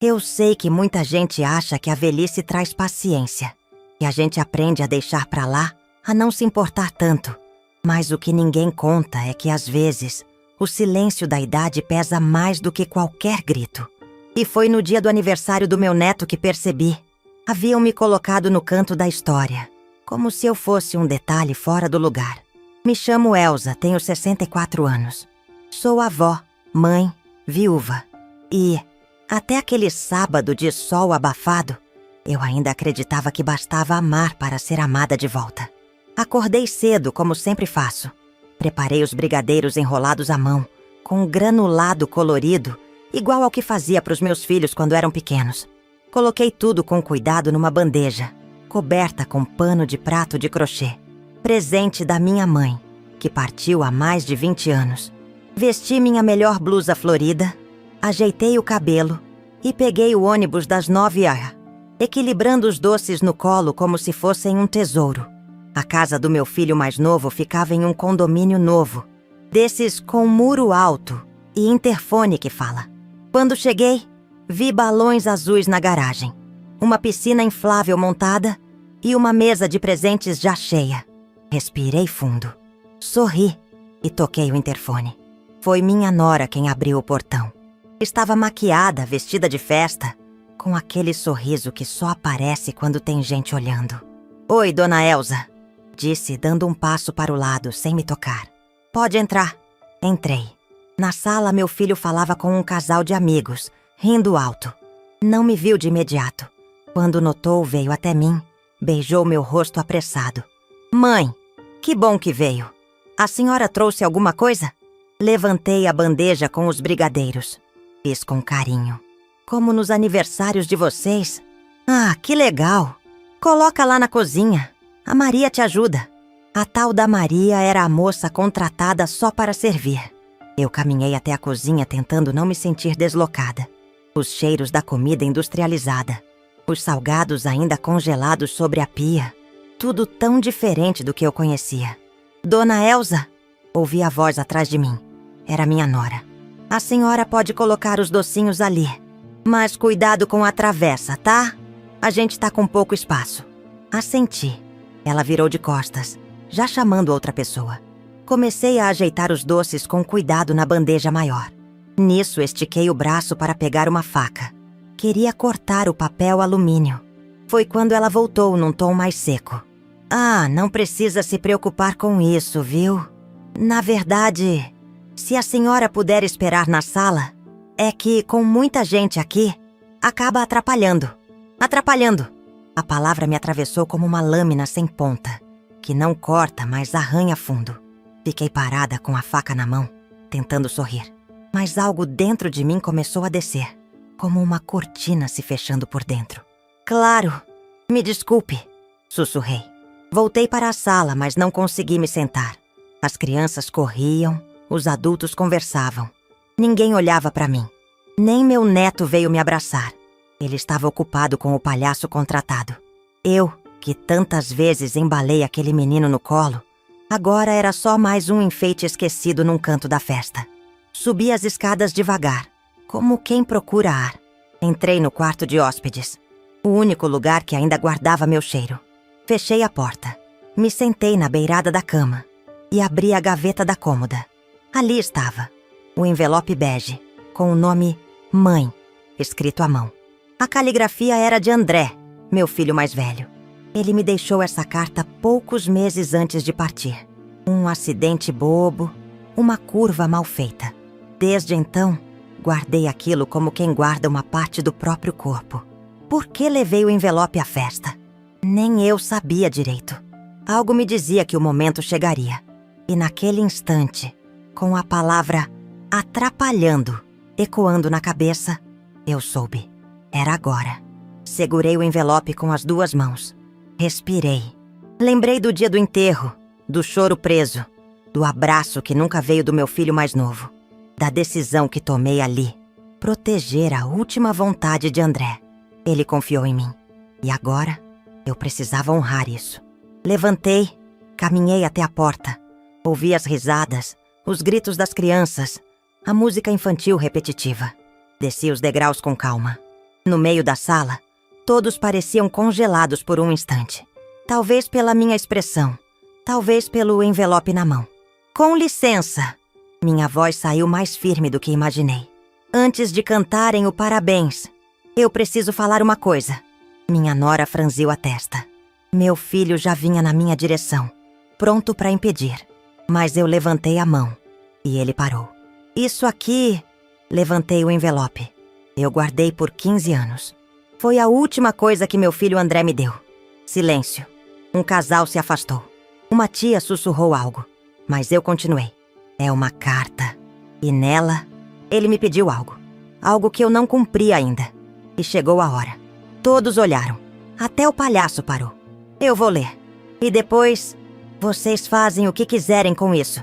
Eu sei que muita gente acha que a velhice traz paciência, que a gente aprende a deixar pra lá, a não se importar tanto. Mas o que ninguém conta é que, às vezes, o silêncio da idade pesa mais do que qualquer grito. E foi no dia do aniversário do meu neto que percebi. Haviam me colocado no canto da história, como se eu fosse um detalhe fora do lugar. Me chamo Elsa, tenho 64 anos. Sou avó, mãe, viúva. E, até aquele sábado de sol abafado, eu ainda acreditava que bastava amar para ser amada de volta. Acordei cedo, como sempre faço. Preparei os brigadeiros enrolados à mão, com um granulado colorido, igual ao que fazia para os meus filhos quando eram pequenos. Coloquei tudo com cuidado numa bandeja, coberta com pano de prato de crochê. Presente da minha mãe, que partiu há mais de 20 anos. Vesti minha melhor blusa florida, ajeitei o cabelo e peguei o ônibus das 9h, equilibrando os doces no colo como se fossem um tesouro. A casa do meu filho mais novo ficava em um condomínio novo, desses com muro alto e interfone que fala. Quando cheguei, vi balões azuis na garagem, uma piscina inflável montada e uma mesa de presentes já cheia. Respirei fundo, sorri e toquei o interfone. Foi minha nora quem abriu o portão. Estava maquiada, vestida de festa, com aquele sorriso que só aparece quando tem gente olhando. "Oi, dona Elsa", disse, dando um passo para o lado, sem me tocar. "Pode entrar." Entrei. Na sala, meu filho falava com um casal de amigos, rindo alto. Não me viu de imediato. Quando notou, veio até mim, beijou meu rosto apressado. "Mãe, que bom que veio. A senhora trouxe alguma coisa?" Levantei a bandeja com os brigadeiros. Fiz com carinho. "Como nos aniversários de vocês?" "Ah, que legal. Coloca lá na cozinha. A Maria te ajuda." A tal da Maria era a moça contratada só para servir. Eu caminhei até a cozinha tentando não me sentir deslocada. Os cheiros da comida industrializada. Os salgados ainda congelados sobre a pia. Tudo tão diferente do que eu conhecia. "Dona Elsa?" Ouvi a voz atrás de mim. Era minha nora. "A senhora pode colocar os docinhos ali. Mas cuidado com a travessa, tá? A gente tá com pouco espaço." Assenti. Ela virou de costas, já chamando outra pessoa. Comecei a ajeitar os doces com cuidado na bandeja maior. Nisso, estiquei o braço para pegar uma faca. Queria cortar o papel alumínio. Foi quando ela voltou num tom mais seco. "Ah, não precisa se preocupar com isso, viu? Na verdade, se a senhora puder esperar na sala, é que, com muita gente aqui, acaba atrapalhando." Atrapalhando. A palavra me atravessou como uma lâmina sem ponta, que não corta, mas arranha fundo. Fiquei parada com a faca na mão, tentando sorrir. Mas algo dentro de mim começou a descer, como uma cortina se fechando por dentro. "Claro, me desculpe", sussurrei. Voltei para a sala, mas não consegui me sentar. As crianças corriam, os adultos conversavam. Ninguém olhava para mim. Nem meu neto veio me abraçar. Ele estava ocupado com o palhaço contratado. Eu, que tantas vezes embalei aquele menino no colo, agora era só mais um enfeite esquecido num canto da festa. Subi as escadas devagar, como quem procura ar. Entrei no quarto de hóspedes, o único lugar que ainda guardava meu cheiro. Fechei a porta, me sentei na beirada da cama e abri a gaveta da cômoda. Ali estava, o envelope bege, com o nome Mãe, escrito à mão. A caligrafia era de André, meu filho mais velho. Ele me deixou essa carta poucos meses antes de partir. Um acidente bobo, uma curva mal feita. Desde então, guardei aquilo como quem guarda uma parte do próprio corpo. Por que levei o envelope à festa? Nem eu sabia direito. Algo me dizia que o momento chegaria. E naquele instante, com a palavra atrapalhando ecoando na cabeça, eu soube. Era agora. Segurei o envelope com as 2 mãos. Respirei. Lembrei do dia do enterro, do choro preso, do abraço que nunca veio do meu filho mais novo, da decisão que tomei ali. Proteger a última vontade de André. Ele confiou em mim. E agora, eu precisava honrar isso. Levantei, caminhei até a porta. Ouvi as risadas, os gritos das crianças, a música infantil repetitiva. Desci os degraus com calma. No meio da sala, todos pareciam congelados por um instante. Talvez pela minha expressão, talvez pelo envelope na mão. Com licença! Minha voz saiu mais firme do que imaginei. Antes de cantarem o parabéns, eu preciso falar uma coisa. Minha nora franziu a testa. Meu filho já vinha na minha direção, pronto para impedir. Mas eu levantei a mão e ele parou. Isso aqui... Levantei o envelope. Eu guardei por 15 anos. Foi a última coisa que meu filho André me deu. Silêncio. Um casal se afastou. Uma tia sussurrou algo, mas eu continuei. É uma carta. E nela, ele me pediu algo. Algo que eu não cumpri ainda. E chegou a hora. Todos olharam. Até o palhaço parou. Eu vou ler. E depois, vocês fazem o que quiserem com isso.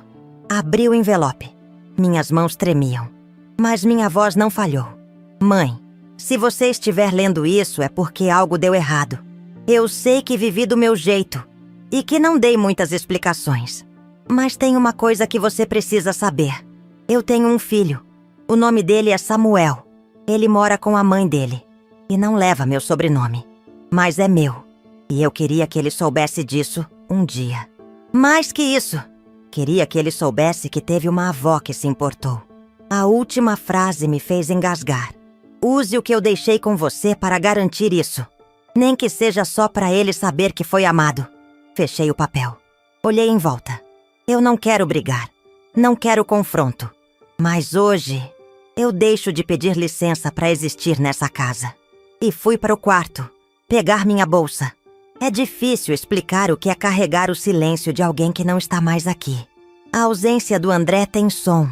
Abri o envelope. Minhas mãos tremiam. Mas minha voz não falhou. Mãe, se você estiver lendo isso é porque algo deu errado. Eu sei que vivi do meu jeito e que não dei muitas explicações. Mas tem uma coisa que você precisa saber. Eu tenho um filho. O nome dele é Samuel. Ele mora com a mãe dele. E não leva meu sobrenome. Mas é meu. E eu queria que ele soubesse disso um dia. Mais que isso, queria que ele soubesse que teve uma avó que se importou. A última frase me fez engasgar. Use o que eu deixei com você para garantir isso. Nem que seja só para ele saber que foi amado. Fechei o papel. Olhei em volta. Eu não quero brigar. Não quero confronto. Mas hoje, eu deixo de pedir licença para existir nessa casa. E fui para o quarto, pegar minha bolsa. É difícil explicar o que é carregar o silêncio de alguém que não está mais aqui. A ausência do André tem som.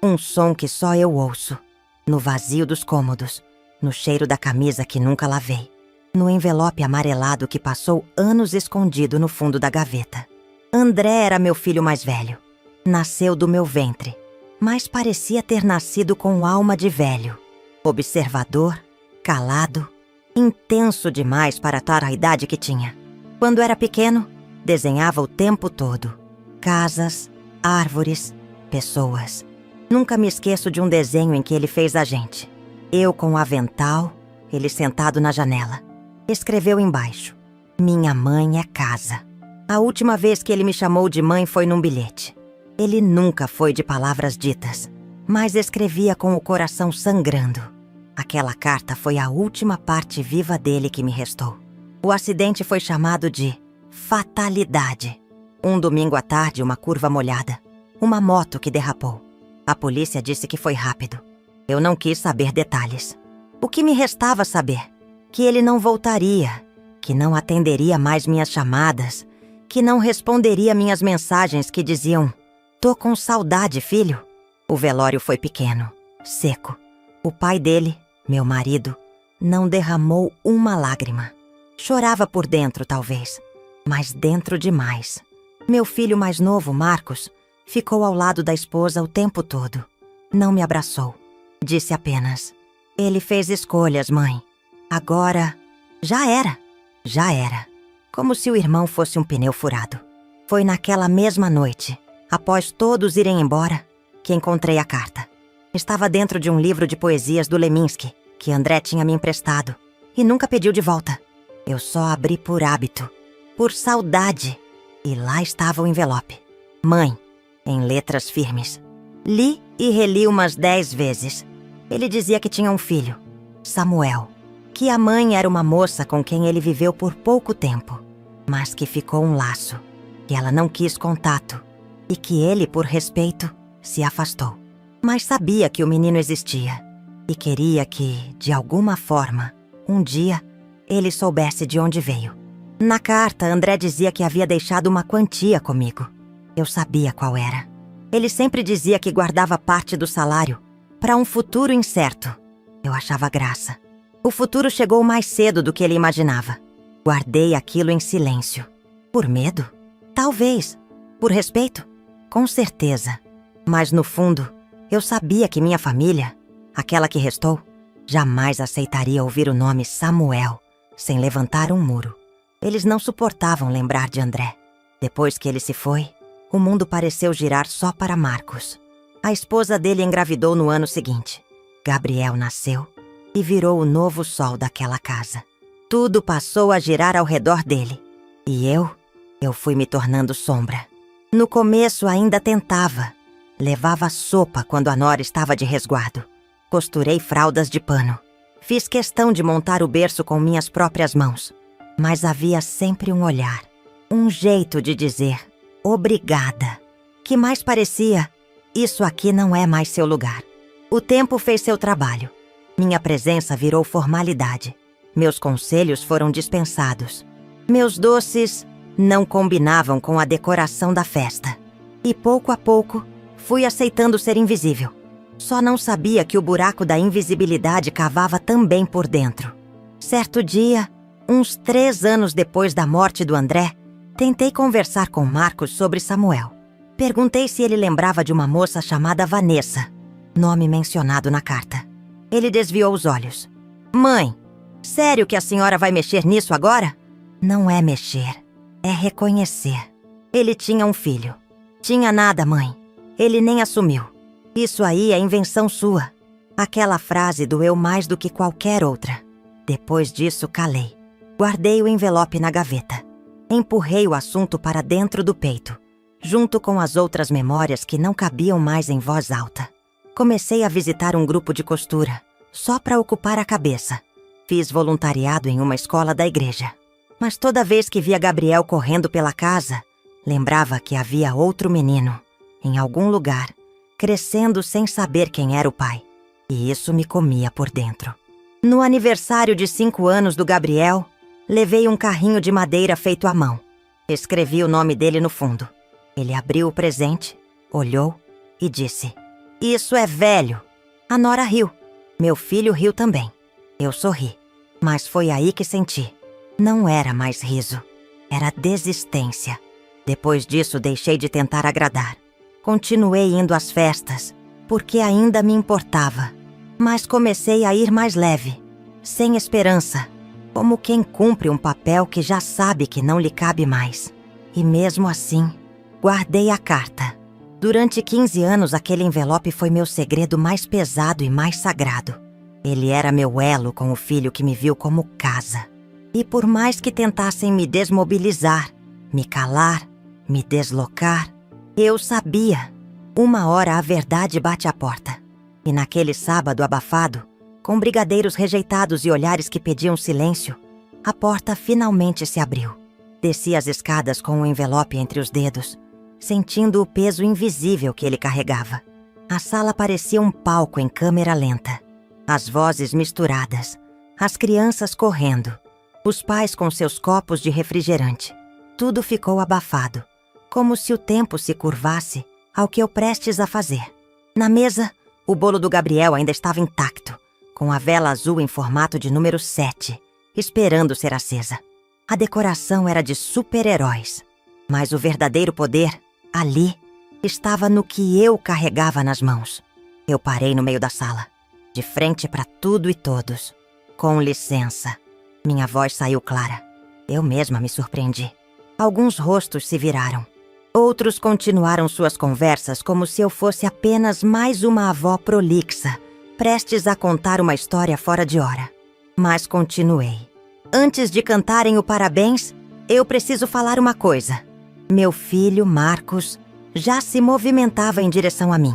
Um som que só eu ouço. No vazio dos cômodos. No cheiro da camisa que nunca lavei. No envelope amarelado que passou anos escondido no fundo da gaveta. André era meu filho mais velho. Nasceu do meu ventre. Mas parecia ter nascido com alma de velho. Observador, calado, intenso demais para estar a idade que tinha. Quando era pequeno, desenhava o tempo todo. Casas, árvores, pessoas. Nunca me esqueço de um desenho em que ele fez a gente. Eu com o avental, ele sentado na janela. Escreveu embaixo: Minha mãe é casa. A última vez que ele me chamou de mãe foi num bilhete. Ele nunca foi de palavras ditas, mas escrevia com o coração sangrando. Aquela carta foi a última parte viva dele que me restou. O acidente foi chamado de fatalidade. Um domingo à tarde, uma curva molhada. Uma moto que derrapou. A polícia disse que foi rápido. Eu não quis saber detalhes. O que me restava saber? Que ele não voltaria, que não atenderia mais minhas chamadas, que não responderia minhas mensagens que diziam: Tô com saudade, filho. O velório foi pequeno, seco. O pai dele, meu marido, não derramou uma lágrima. Chorava por dentro, talvez, mas dentro demais. Meu filho mais novo, Marcos, ficou ao lado da esposa o tempo todo. Não me abraçou. Disse apenas: Ele fez escolhas, mãe. Agora, já era. Já era. Como se o irmão fosse um pneu furado. Foi naquela mesma noite, após todos irem embora, que encontrei a carta. Estava dentro de um livro de poesias do Leminski, que André tinha me emprestado, e nunca pediu de volta. Eu só abri por hábito, por saudade, e lá estava o envelope. Mãe, em letras firmes. Li e reli umas 10 vezes. Ele dizia que tinha um filho, Samuel, que a mãe era uma moça com quem ele viveu por pouco tempo, mas que ficou um laço, que ela não quis contato, e que ele, por respeito, se afastou. Mas sabia que o menino existia, e queria que, de alguma forma, um dia, ele soubesse de onde veio. Na carta, André dizia que havia deixado uma quantia comigo. Eu sabia qual era. Ele sempre dizia que guardava parte do salário para um futuro incerto. Eu achava graça. O futuro chegou mais cedo do que ele imaginava. Guardei aquilo em silêncio. Por medo? Talvez. Por respeito? Com certeza. Mas no fundo, eu sabia que minha família, aquela que restou, jamais aceitaria ouvir o nome Samuel sem levantar um muro. Eles não suportavam lembrar de André. Depois que ele se foi, o mundo pareceu girar só para Marcos. A esposa dele engravidou no ano seguinte. Gabriel nasceu e virou o novo sol daquela casa. Tudo passou a girar ao redor dele. E eu fui me tornando sombra. No começo ainda tentava. Levava sopa quando a nora estava de resguardo. Costurei fraldas de pano. Fiz questão de montar o berço com minhas próprias mãos. Mas havia sempre um olhar, um jeito de dizer obrigada, que mais parecia: isso aqui não é mais seu lugar. O tempo fez seu trabalho. Minha presença virou formalidade. Meus conselhos foram dispensados. Meus doces não combinavam com a decoração da festa. E pouco a pouco, fui aceitando ser invisível. Só não sabia que o buraco da invisibilidade cavava também por dentro. Certo dia, uns 3 anos depois da morte do André, tentei conversar com Marcos sobre Samuel. Perguntei se ele lembrava de uma moça chamada Vanessa, nome mencionado na carta. Ele desviou os olhos. Mãe, sério que a senhora vai mexer nisso agora? Não é mexer, é reconhecer. Ele tinha um filho. Tinha nada, mãe. Ele nem assumiu. Isso aí é invenção sua. Aquela frase doeu mais do que qualquer outra. Depois disso, calei. Guardei o envelope na gaveta. Empurrei o assunto para dentro do peito, junto com as outras memórias que não cabiam mais em voz alta. Comecei a visitar um grupo de costura, só para ocupar a cabeça. Fiz voluntariado em uma escola da igreja. Mas toda vez que via Gabriel correndo pela casa, lembrava que havia outro menino, em algum lugar, crescendo sem saber quem era o pai. E isso me comia por dentro. No aniversário de 5 anos do Gabriel, levei um carrinho de madeira feito à mão. Escrevi o nome dele no fundo. Ele abriu o presente, olhou e disse: "Isso é velho." A nora riu. Meu filho riu também. Eu sorri. Mas foi aí que senti. Não era mais riso. Era desistência. Depois disso, deixei de tentar agradar. Continuei indo às festas, porque ainda me importava. Mas comecei a ir mais leve, sem esperança, como quem cumpre um papel que já sabe que não lhe cabe mais. E mesmo assim, guardei a carta. Durante 15 anos, aquele envelope foi meu segredo mais pesado e mais sagrado. Ele era meu elo com o filho que me viu como casa. E por mais que tentassem me desmobilizar, me calar, me deslocar, eu sabia. Uma hora a verdade bate à porta. E naquele sábado abafado, com brigadeiros rejeitados e olhares que pediam silêncio, a porta finalmente se abriu. Desci as escadas com o envelope entre os dedos, sentindo o peso invisível que ele carregava. A sala parecia um palco em câmera lenta. As vozes misturadas, as crianças correndo, os pais com seus copos de refrigerante. Tudo ficou abafado, como se o tempo se curvasse ao que eu prestes a fazer. Na mesa, o bolo do Gabriel ainda estava intacto, com a vela azul em formato de número 7, esperando ser acesa. A decoração era de super-heróis, mas o verdadeiro poder, ali, estava no que eu carregava nas mãos. Eu parei no meio da sala, de frente para tudo e todos. Com licença. Minha voz saiu clara. Eu mesma me surpreendi. Alguns rostos se viraram. Outros continuaram suas conversas como se eu fosse apenas mais uma avó prolixa, prestes a contar uma história fora de hora. Mas continuei. Antes de cantarem o parabéns, eu preciso falar uma coisa. Meu filho, Marcos, já se movimentava em direção a mim.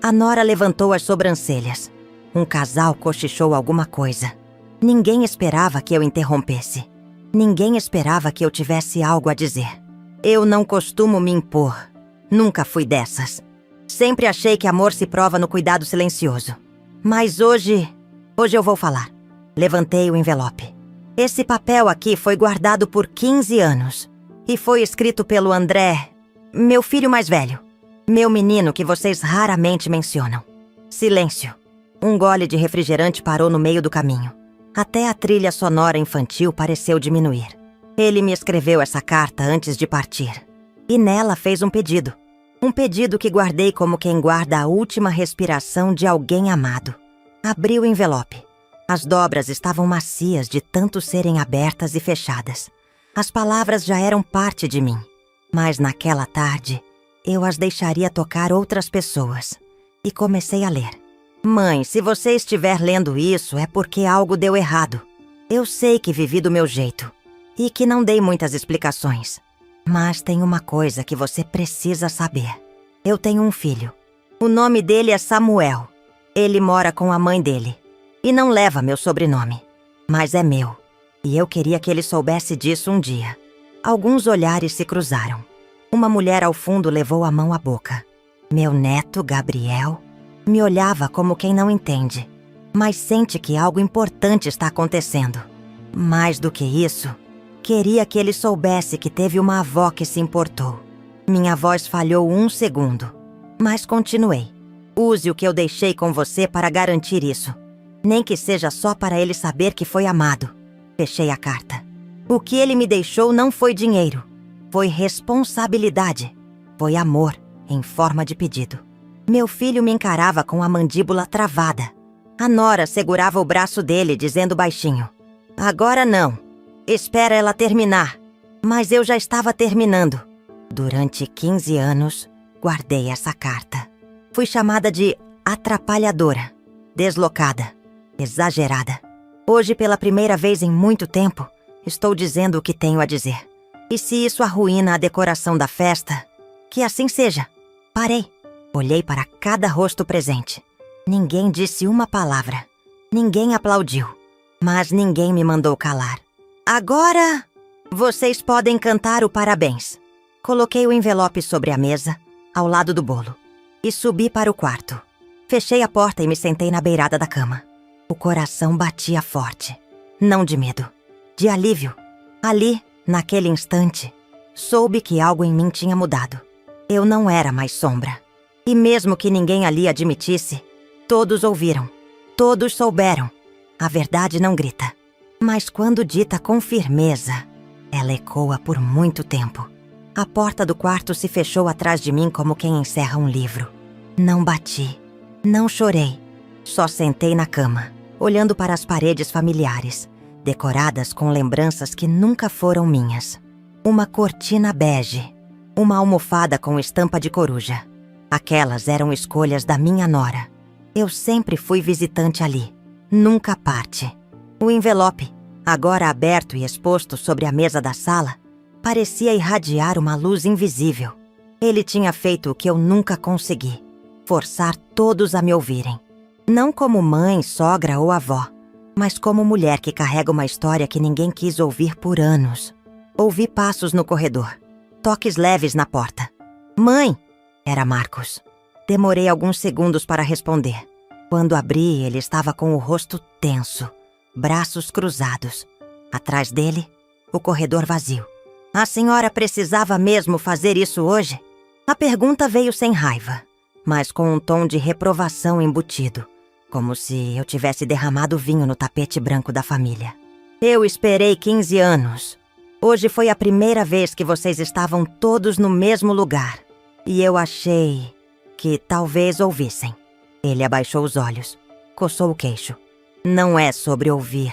A nora levantou as sobrancelhas. Um casal cochichou alguma coisa. Ninguém esperava que eu interrompesse. Ninguém esperava que eu tivesse algo a dizer. Eu não costumo me impor. Nunca fui dessas. Sempre achei que amor se prova no cuidado silencioso. Mas hoje eu vou falar. Levantei o envelope. Esse papel aqui foi guardado por 15 anos. E foi escrito pelo André, meu filho mais velho. Meu menino que vocês raramente mencionam. Silêncio. Um gole de refrigerante parou no meio do caminho. Até a trilha sonora infantil pareceu diminuir. Ele me escreveu essa carta antes de partir. E nela fez um pedido. Um pedido que guardei como quem guarda a última respiração de alguém amado. Abri o envelope. As dobras estavam macias de tanto serem abertas e fechadas. As palavras já eram parte de mim. Mas naquela tarde, eu as deixaria tocar outras pessoas. E comecei a ler. Mãe, se você estiver lendo isso, é porque algo deu errado. Eu sei que vivi do meu jeito e que não dei muitas explicações. Mas tem uma coisa que você precisa saber. Eu tenho um filho. O nome dele é Samuel. Ele mora com a mãe dele. E não leva meu sobrenome. Mas é meu. E eu queria que ele soubesse disso um dia. Alguns olhares se cruzaram. Uma mulher ao fundo levou a mão à boca. Meu neto, Gabriel, me olhava como quem não entende, mas sente que algo importante está acontecendo. Mais do que isso, queria que ele soubesse que teve uma avó que se importou. Minha voz falhou 1 segundo, mas continuei. Use o que eu deixei com você para garantir isso. Nem que seja só para ele saber que foi amado. Fechei a carta. O que ele me deixou não foi dinheiro. Foi responsabilidade. Foi amor, em forma de pedido. Meu filho me encarava com a mandíbula travada. A nora segurava o braço dele, dizendo baixinho: agora não. Espera ela terminar. Mas eu já estava terminando. Durante 15 anos, guardei essa carta. Fui chamada de atrapalhadora, deslocada, exagerada. Hoje, pela primeira vez em muito tempo, estou dizendo o que tenho a dizer. E se isso arruína a decoração da festa, que assim seja. Parei. Olhei para cada rosto presente. Ninguém disse uma palavra. Ninguém aplaudiu. Mas ninguém me mandou calar. Agora, vocês podem cantar o parabéns. Coloquei o envelope sobre a mesa, ao lado do bolo, e subi para o quarto. Fechei a porta e me sentei na beirada da cama. O coração batia forte. Não de medo, de alívio. Ali, naquele instante, soube que algo em mim tinha mudado. Eu não era mais sombra. E mesmo que ninguém ali admitisse, todos ouviram, todos souberam. A verdade não grita, mas quando dita com firmeza, ela ecoa por muito tempo. A porta do quarto se fechou atrás de mim como quem encerra um livro. Não bati, não chorei, só sentei na cama, olhando para as paredes familiares, decoradas com lembranças que nunca foram minhas. Uma cortina bege, uma almofada com estampa de coruja. Aquelas eram escolhas da minha nora. Eu sempre fui visitante ali, nunca parte. O envelope, agora aberto e exposto sobre a mesa da sala, parecia irradiar uma luz invisível. Ele tinha feito o que eu nunca consegui: forçar todos a me ouvirem. Não como mãe, sogra ou avó, mas como mulher que carrega uma história que ninguém quis ouvir por anos. Ouvi passos no corredor, toques leves na porta. Mãe! Era Marcos. Demorei alguns segundos para responder. Quando abri, ele estava com o rosto tenso, braços cruzados. Atrás dele, o corredor vazio. A senhora precisava mesmo fazer isso hoje? A pergunta veio sem raiva, mas com um tom de reprovação embutido, como se eu tivesse derramado vinho no tapete branco da família. Eu esperei 15 anos. Hoje foi a primeira vez que vocês estavam todos no mesmo lugar. E eu achei que talvez ouvissem. Ele abaixou os olhos, coçou o queixo. Não é sobre ouvir,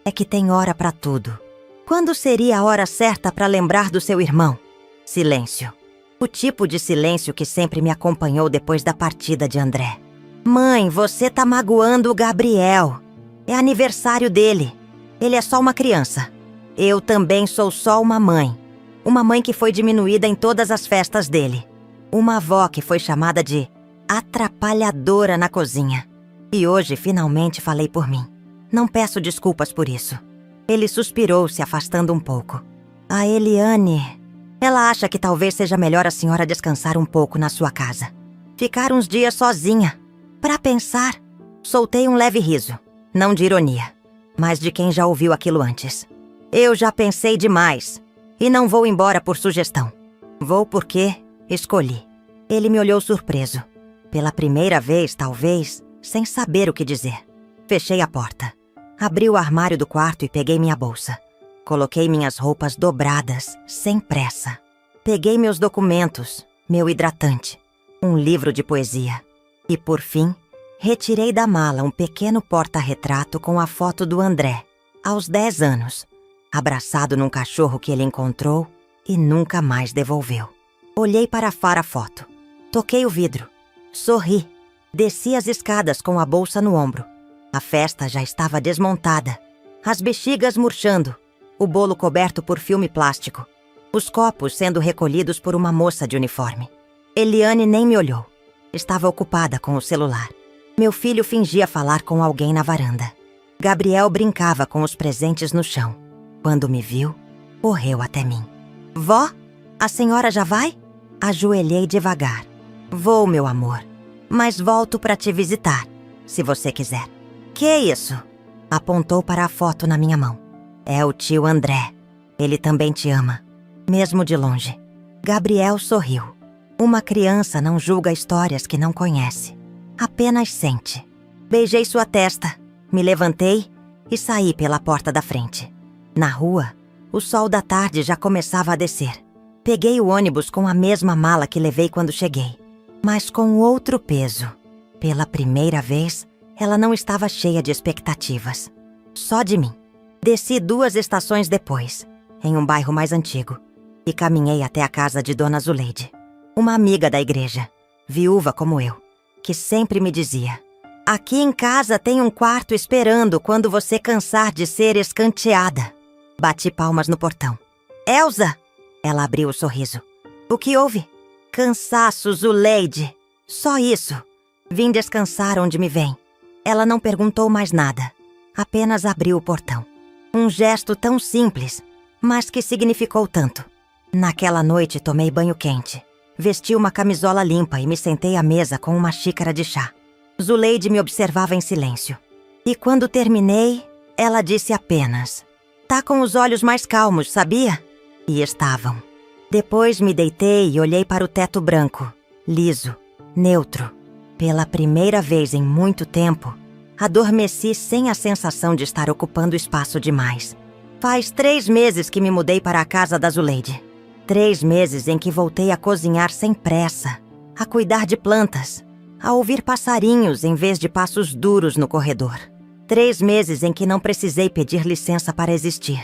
é que tem hora para tudo. Quando seria a hora certa para lembrar do seu irmão? Silêncio. O tipo de silêncio que sempre me acompanhou depois da partida de André. Mãe, você tá magoando o Gabriel. É aniversário dele. Ele é só uma criança. Eu também sou só uma mãe. Uma mãe que foi diminuída em todas as festas dele. Uma avó que foi chamada de atrapalhadora na cozinha. E hoje finalmente falei por mim. Não peço desculpas por isso. Ele suspirou, se afastando um pouco. A Eliane... Ela acha que talvez seja melhor a senhora descansar um pouco na sua casa. Ficar uns dias sozinha. Para pensar, soltei um leve riso. Não de ironia, mas de quem já ouviu aquilo antes. Eu já pensei demais. E não vou embora por sugestão. Vou porque... escolhi. Ele me olhou surpreso. Pela primeira vez, talvez, sem saber o que dizer. Fechei a porta. Abri o armário do quarto e peguei minha bolsa. Coloquei minhas roupas dobradas, sem pressa. Peguei meus documentos, meu hidratante, um livro de poesia. E, por fim, retirei da mala um pequeno porta-retrato com a foto do André, aos 10 anos, abraçado num cachorro que ele encontrou e nunca mais devolveu. Olhei para a foto. Toquei o vidro. Sorri. Desci as escadas com a bolsa no ombro. A festa já estava desmontada. As bexigas murchando. O bolo coberto por filme plástico. Os copos sendo recolhidos por uma moça de uniforme. Eliane nem me olhou. Estava ocupada com o celular. Meu filho fingia falar com alguém na varanda. Gabriel brincava com os presentes no chão. Quando me viu, correu até mim. Vó, a senhora já vai? Ajoelhei devagar. Vou, meu amor. Mas volto para te visitar, se você quiser. Que isso? Apontou para a foto na minha mão. É o tio André. Ele também te ama, mesmo de longe. Gabriel sorriu. Uma criança não julga histórias que não conhece. Apenas sente. Beijei sua testa, me levantei e saí pela porta da frente. Na rua, o sol da tarde já começava a descer. Peguei o ônibus com a mesma mala que levei quando cheguei, mas com outro peso. Pela primeira vez, ela não estava cheia de expectativas. Só de mim. Desci 2 estações depois, em um bairro mais antigo, e caminhei até a casa de Dona Zuleide, uma amiga da igreja, viúva como eu, que sempre me dizia: aqui em casa tem um quarto esperando quando você cansar de ser escanteada. Bati palmas no portão. Elza! Ela abriu o sorriso. O que houve? Cansaço, Zuleide. Só isso. Vim descansar onde me vem. Ela não perguntou mais nada. Apenas abriu o portão. Um gesto tão simples, mas que significou tanto. Naquela noite tomei banho quente. Vesti uma camisola limpa e me sentei à mesa com uma xícara de chá. Zuleide me observava em silêncio. E quando terminei, ela disse apenas: tá com os olhos mais calmos, sabia? E estavam. Depois me deitei e olhei para o teto branco, liso, neutro. Pela primeira vez em muito tempo, adormeci sem a sensação de estar ocupando espaço demais. Faz 3 meses que me mudei para a casa da Zuleide. 3 meses em que voltei a cozinhar sem pressa, a cuidar de plantas, a ouvir passarinhos em vez de passos duros no corredor. 3 meses em que não precisei pedir licença para existir.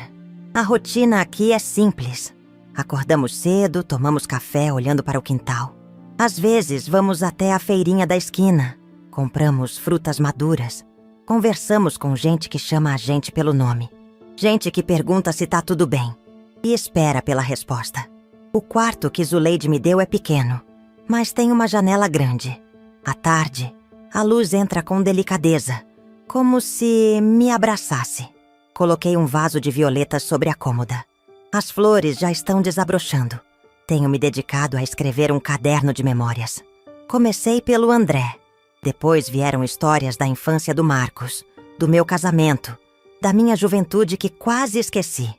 A rotina aqui é simples. Acordamos cedo, tomamos café olhando para o quintal. Às vezes vamos até a feirinha da esquina, compramos frutas maduras, conversamos com gente que chama a gente pelo nome, gente que pergunta se tá tudo bem e espera pela resposta. O quarto que Zuleide me deu é pequeno, mas tem uma janela grande. À tarde, a luz entra com delicadeza, como se me abraçasse. Coloquei um vaso de violetas sobre a cômoda. As flores já estão desabrochando. Tenho me dedicado a escrever um caderno de memórias. Comecei pelo André. Depois vieram histórias da infância do Marcos, do meu casamento, da minha juventude que quase esqueci.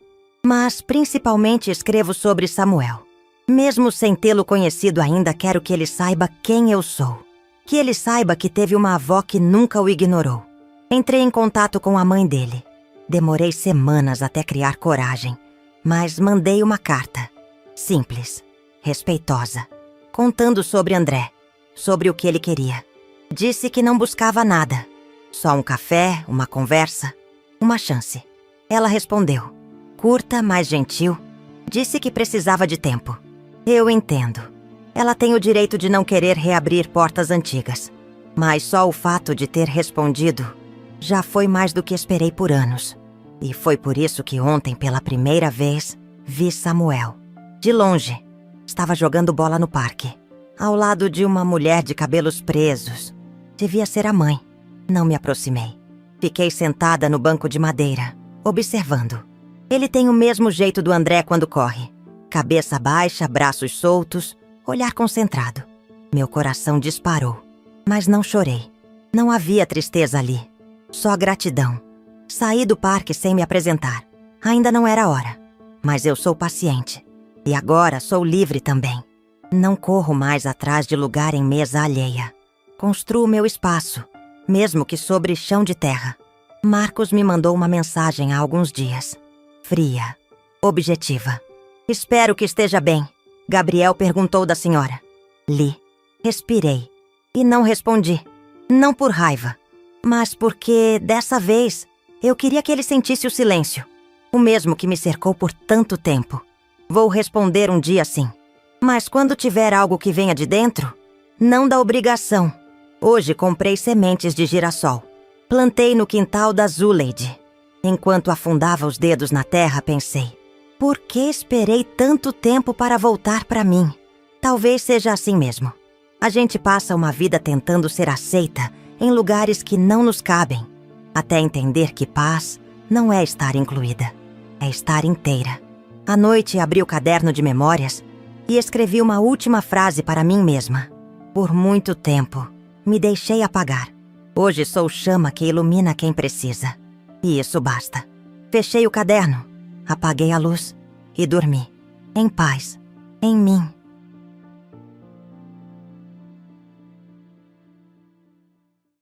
Mas principalmente escrevo sobre Samuel. Mesmo sem tê-lo conhecido ainda, quero que ele saiba quem eu sou. Que ele saiba que teve uma avó que nunca o ignorou. Entrei em contato com a mãe dele. Demorei semanas até criar coragem, mas mandei uma carta. Simples, respeitosa, contando sobre André, sobre o que ele queria. Disse que não buscava nada, só um café, uma conversa, uma chance. Ela respondeu, curta, mas gentil, disse que precisava de tempo. Eu entendo. Ela tem o direito de não querer reabrir portas antigas, mas só o fato de ter respondido já foi mais do que esperei por anos. E foi por isso que ontem, pela primeira vez, vi Samuel. De longe. Estava jogando bola no parque, ao lado de uma mulher de cabelos presos. Devia ser a mãe. Não me aproximei. Fiquei sentada no banco de madeira, observando. Ele tem o mesmo jeito do André quando corre. Cabeça baixa, braços soltos, olhar concentrado. Meu coração disparou, mas não chorei. Não havia tristeza ali. Só gratidão. Saí do parque sem me apresentar. Ainda não era hora. Mas eu sou paciente. E agora sou livre também. Não corro mais atrás de lugar em mesa alheia. Construo meu espaço, mesmo que sobre chão de terra. Marcos me mandou uma mensagem há alguns dias. Fria. Objetiva. Espero que esteja bem. Gabriel perguntou da senhora. Li. Respirei. E não respondi. Não por raiva. Mas porque, dessa vez, eu queria que ele sentisse o silêncio. O mesmo que me cercou por tanto tempo. Vou responder um dia sim. Mas quando tiver algo que venha de dentro, não da obrigação, Hoje comprei sementes de girassol. Plantei no quintal da Zuleide. Enquanto afundava os dedos na terra, pensei: por que esperei tanto tempo para voltar para mim? Talvez seja assim mesmo. A gente passa uma vida tentando ser aceita em lugares que não nos cabem, até entender que paz não é estar incluída, é estar inteira. À noite, abri o caderno de memórias e escrevi uma última frase para mim mesma. Por muito tempo, me deixei apagar. Hoje sou chama que ilumina quem precisa. E isso basta. Fechei o caderno, apaguei a luz e dormi, em paz, em mim.